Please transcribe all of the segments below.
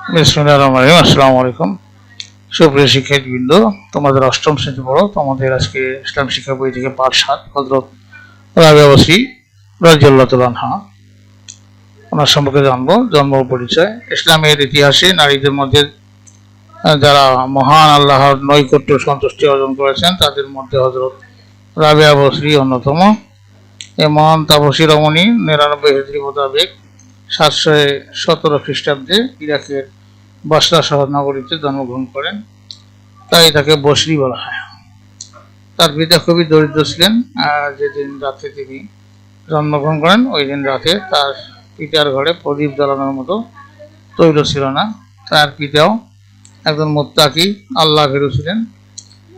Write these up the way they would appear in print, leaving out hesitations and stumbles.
বিসমিল্লাহির রহমানির রহিম। আসসালামু আলাইকুম সুপ্রিয় শিক্ষার্থীবৃন্দ, তোমাদের অষ্টম শ্রেণী পড়ো। তোমাদের আজকে ইসলাম শিক্ষা বই থেকে পাঠ ৭ হযরত রাবিয়া বসরি রাদিয়াল্লাহু তাআলা আনহা, ওনার সম্পর্কে জানবো। জন্ম ও পরিচয়। ইসলামের ইতিহাসে নারীদের মধ্যে যারা মহান আল্লাহর নৈকট্য সন্তুষ্টি অর্জন করেছেন তাদের মধ্যে হযরত রাবিয়া বসরি অন্যতম। এই মহান তাপসী রমণী ৯৯ হিজরি মোতাবেক ৭১৭ খ্রিস্টাব্দে ইরাকের বসরা শহর নগরীতে জন্মগ্রহণ করেন, তাই তাকে বসরি বলা হয়। তার পিতা খুবই দরিদ্র ছিলেন। যেদিন রাতে তিনি জন্মগ্রহণ করেন ওই দিন রাতে তার পিতার ঘরে প্রদীপ জ্বালানোর মতো তৈল ছিল না। তার পিতাও একজন মুত্তাকি আল্লাহ ভীরু ছিলেন।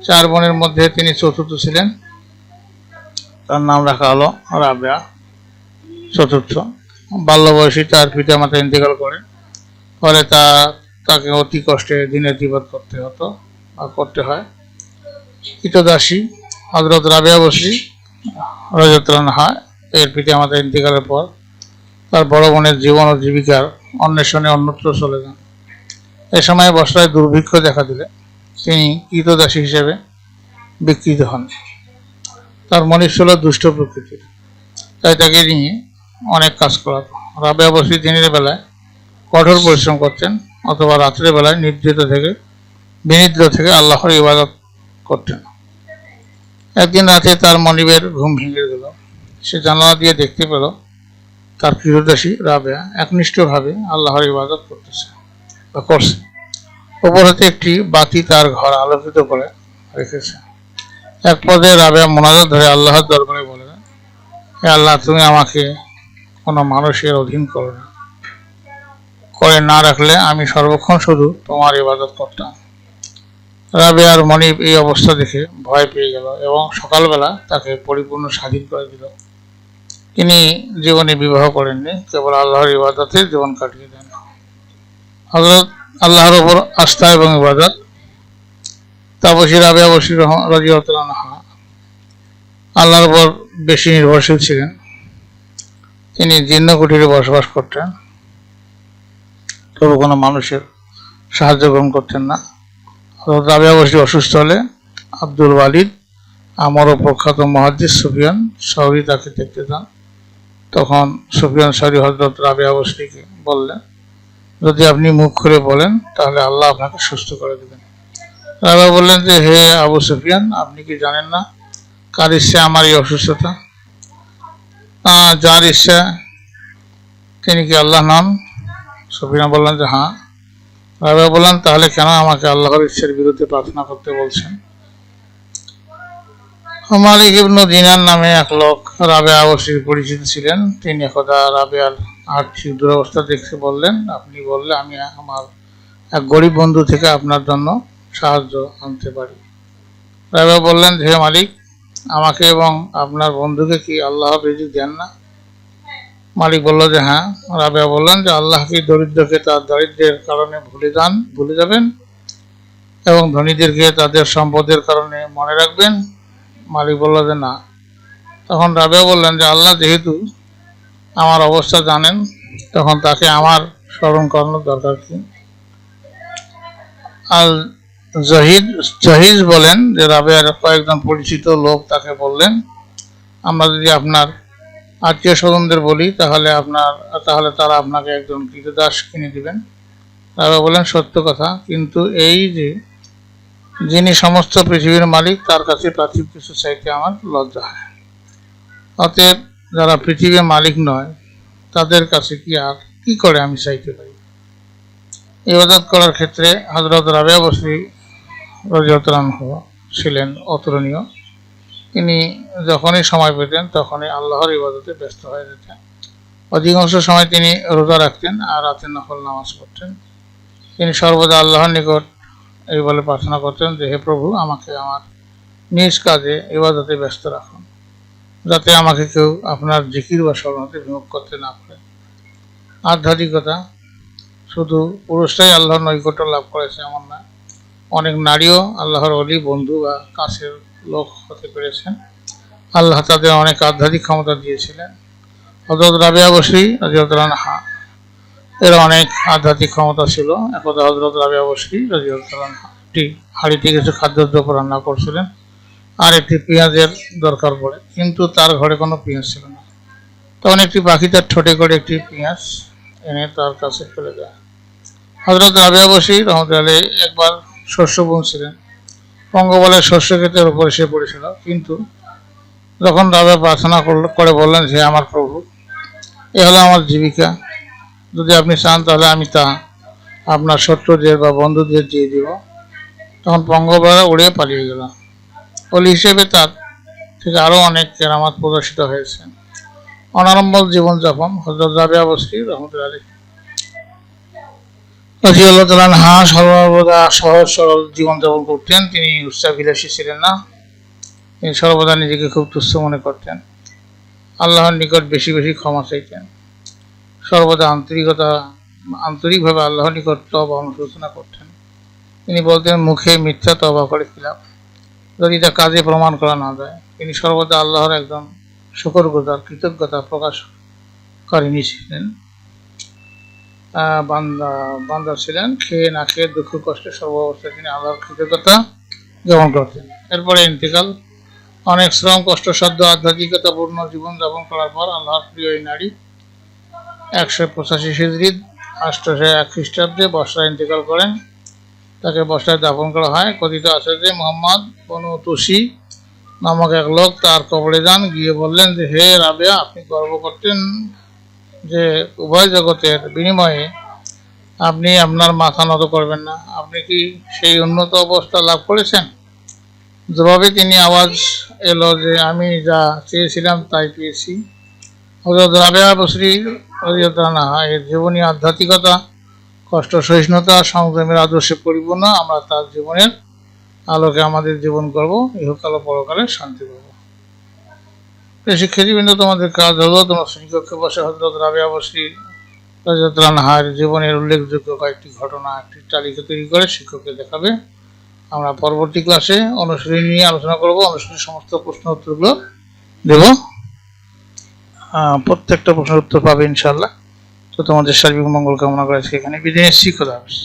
৪ বোনের মধ্যে তিনি চতুর্থ ছিলেন। তার নাম রাখা হলো রাবেয়া, চতুর্থ। বাল্য বয়সী তার পিতা মাতা ইন্তেকাল করেন। ফলে তাকে অতি কষ্টে দিনের জীবন করতে হয়। কৃতদাসী হযরত রাবিয়া বসরি রাদিয়াল্লাহু আনহা এর পিতা মাতা ইন্তেকালের পর তার বড় বোনের জীবন ও জীবিকার অন্বেষণে অন্যত্র চলে যান। এ সময় বসরায় দুর্ভিক্ষ দেখা দিলে তিনি কৃতদাসী হিসেবে বিকৃত হন। তার মনিব ছিল দুষ্ট প্রকৃতির, তাই তাকে নিয়ে অনেক কাজ করাতো। রাবিয়া বসরি দিনের বেলায় কঠোর পরিশ্রম করতেন অথবা রাত্রের বেলায় বিনিদ্র থেকে আল্লাহর ইবাদত করতেন। একদিন রাতে তার মনিবের ঘুম ভেঙে গেল। সে জানালা দিয়ে দেখতে পেল তার কৃতদাসী রাবেয়া একনিষ্ঠভাবে আল্লাহর ইবাদত করছে। ওপর হতে একটি বাতি তার ঘর আলোকিত করে রেখেছে। এক পর্যায়ে রাবেয়া মোনাজাত ধরে আল্লাহর দরবারে বলে, হে আল্লাহ, তুমি আমাকে কোনো মানুষের অধীন করে না রাখলে আমি সর্বক্ষণ শুধু তোমার ইবাদত করতাম। রাবেয়ার মনিব এই অবস্থা দেখে ভয় পেয়ে গেল এবং সকালবেলা তাকে পরিপূর্ণ স্বাধীন করে দিল। তিনি জীবনে বিবাহ করেননি, কেবল আল্লাহর ইবাদতে জীবন কাটিয়ে দেন। হযরত আল্লাহর উপর আস্থা এবং ইবাদত। তাপসী রাবেয়া বসরি রাদিয়াল্লাহু তাআলা আনহা আল্লাহর উপর বেশি নির্ভরশীল ছিলেন। তিনি জীর্ণ কুটিরে বসবাস করতেন, তবু কোনো মানুষের সাহায্য গ্রহণ করতেন না। হযরত রাবেয়া বসরি অসুস্থ হলে আব্দুল ওয়ালিদ আমর ও প্রখ্যাত মুহাদ্দিস সুফিয়ান সাউরি তাকে দেখতে যান। তখন সুফিয়ান সাউরি হযরত রাবেয়া বসরিকে বললেন, যদি আপনি মুখ খুলে বলেন তাহলে আল্লাহ আপনাকে সুস্থ করে দেবেন। রাবেয়া বললেন যে, হে আবু সুফিয়ান, আপনি কি জানেন না কার ইচ্ছা আমার এই অসুস্থতা? যার ইচ্ছা তিনি কি আল্লাহ নন? সুফিয়ান বললেন যে হ্যাঁ। রাবেয়া বললেন, তাহলে কেন আমাকে আল্লাহর ইচ্ছার বিরুদ্ধে প্রার্থনা করতে বলছেন? মালিক ইবনে দিনার নামে এক লোক রাবেয়া বসরির পরিচিত ছিলেন। তিনি একদা রাবেয়ার আর্থিক দুরবস্থা দেখে বললেন, আপনি বললে আমি আমার এক গরিব বন্ধু থেকে আপনার জন্য সাহায্য আনতে পারি। রাবেয়া বললেন, হে মালিক, আমাকে এবং আপনার বন্ধুকে কি আল্লাহ রিজিক দেন না? মালিক বলল যে হ্যাঁ। রাবেয়া বললেন যে, আল্লাহ কি দরিদ্রকে তার দারিদ্র্যের কারণে ভুলে যাবেন এবং ধনীদেরকে তাদের সম্পদের কারণে মনে রাখবেন? মালিক বলল যে না। তখন রাবেয়া বললেন যে, আল্লাহ যেহেতু আমার অবস্থা জানেন, তখন তাকে আমার স্মরণ করানোর দরকার কি? আল জাহিজ বলেন যে, রাবেয়ার কয়েকজন পরিচিত লোক তাকে বললেন, আমরা যদি আপনার আত্মীয় স্বজনদের বলি তাহলে তারা আপনাকে একজন কৃতদাস কিনে দিবেন। রাবেয়া বললেন, সত্য কথা, কিন্তু এই যে যিনি সমস্ত পৃথিবীর মালিক তার কাছে পার্থিব কিছু চাইতে আমার লজ্জা হয়। অতএব যারা পৃথিবীর মালিক নয় তাদের কাছে কি করে আমি চাইতে পারি? ইবাদত করার ক্ষেত্রে হযরত রাবেয়া বসরি রাদিয়াল্লাহু তাআলা আনহু ছিলেন অতুলনীয়। তিনি যখনই সময় পেতেন তখনই আল্লাহর ইবাদতে ব্যস্ত হয়ে যেতেন। অধিকাংশ সময় তিনি রোজা রাখতেন আর রাতে নফল নামাজ পড়তেন। তিনি সর্বদা আল্লাহর নিকট এই বলে প্রার্থনা করতেন যে, হে প্রভু, আমাকে আমার নিজ কাজে ইবাদতে ব্যস্ত রাখুন, যাতে আমাকে কেউ আপনার জিকির বা স্মরণে বিমুখ করতে না পারে। আধ্যাত্মিকতা। শুধু পুরুষরাই আল্লাহর নৈকট্য লাভ করেছে এমন না, অনেক নারীও আল্লাহর ওলি, বন্ধু বা কাছের লোক হতে পেরেছেন। আল্লাহ তাদের অনেক আধ্যাত্মিক ক্ষমতা দিয়েছিলেন। হযরত রাবেয়া বসরি রাদিয়াল্লাহু আনহা এর অনেক আধ্যাত্মিক ক্ষমতা ছিল। একদা হযরত রাবিয়া বসরি রাদিয়াল্লাহু আনহু একটি হাঁড়িতে কিছু খাদ্যদ্রব্য রান্না করছিলেন, আর একটি পেঁয়াজের দরকার পড়ে, কিন্তু তার ঘরে কোনো পেঁয়াজ ছিল না। তখন একটি পাখি তার ঠোঁটে করে একটি পেঁয়াজ এনে তার কাছে ফেলে দেয়। হযরত রাবিয়া বসরি রাহমাতুল্লাহ আলাইহি একবার শস্য বুনছিলেন। পঙ্গপালের শস্য ক্ষেতের উপর এসে পড়েছিল, কিন্তু যখন রাবিয়া প্রার্থনা করে বললেন, হে আমার প্রভু, এ হলো আমার জীবিকা, যদি আপনি চান তাহলে আমি তা আপনার শত্রুদের বা বন্ধুদের দিয়ে দিব। তখন পঙ্গপালরা উড়ে পালিয়ে গেল। অলি হিসেবে তার থেকে আরও অনেক কেরামত প্রদর্শিত হয়েছে। অনাড়ম্বর জীবনযাপন হযরত রাবিয়া বসরি রাহমাতুল্লাহ আলাইহি রাদিয়াল্লাহু তাআলা আনহা সর্বদা সহজ সরল জীবনযাপন করতেন। তিনি উচ্চাভিলাষী ছিলেন না। তিনি সর্বদা নিজেকে খুব তুচ্ছ মনে করতেন। আল্লাহর নিকট বেশি বেশি ক্ষমা চাইতেন। সর্বদা আন্তরিকভাবে আল্লাহর নিকট তওবা অনুশোচনা করতেন। তিনি বলতেন, মুখে মিথ্যা তওবা করে কি লাভ, যদি তা কাজে প্রমাণ করা না যায়। তিনি সর্বদা আল্লাহর একজন শুকরগুজার কৃতজ্ঞতা প্রকাশকারিণী ছিলেন, বান্দা ছিলেন। খেয়ে না খেয়ে দুঃখ কষ্টে সর্বাবস্থায় তিনি আল্লাহর কৃতজ্ঞতা জ্ঞাপন করতেন। এরপরে ইন্তেকাল। অনেক শ্রম কষ্টসাধ্য আধ্যাত্মিকতাপূর্ণ জীবনযাপন করার পর আল্লাহর প্রিয় এই নারী 185 হিজরি 801 খ্রিস্টাব্দে বসরায় ইন্তেকাল করেন। তাকে বসরায় দাফন করা হয়। কথিত আছে যে মুহাম্মদ বনু তুসি নামক এক লোক তার কবরে যান, গিয়ে বললেন যে, হে রাবিয়া, আপনি গর্ব করতেন যে উভয় জগতের বিনিময়ে আপনি আপনার মাথা নত করবেন না, আপনি কি সেই উন্নত অবস্থা লাভ করেছেন? জবাবে তিনি আওয়াজ এলো যে, আমি যা চেয়েছিলাম তাই পেয়েছি। হযরত রাবিয়া বসরি রাদিয়াল্লাহু আনহা এর জীবনী আধ্যাত্মিকতা, কষ্ট সহিষ্ণুতা, সংযমের আদর্শে পরিপূর্ণ। আমরা তার জীবনের আলোকে আমাদের জীবন করব, ইহকাল ও পরকালে শান্তি পাবো। শিক্ষার্থীবৃন্দ, তোমাদের কাজ হলো তোমরা শ্রেণীকক্ষে বসে হযরত রাবিয়া বসরি রাদিয়াল্লাহু আনহার জীবনের উল্লেখযোগ্য কয়েকটি ঘটনা একটি তালিকা তৈরি করে শিক্ষককে দেখাবে। আমরা পরবর্তী ক্লাসে অনুশীলনী নিয়ে আলোচনা করব। অনুশীলনীর সমস্ত প্রশ্ন উত্তরগুলো দেব। প্রত্যেকটা প্রশ্নের উত্তর পাবে ইনশাআল্লাহ। তো তোমাদের সার্বিক মঙ্গল কামনা করে আজকে এখানে বিদায় নিচ্ছি। খোদা হাফেজ।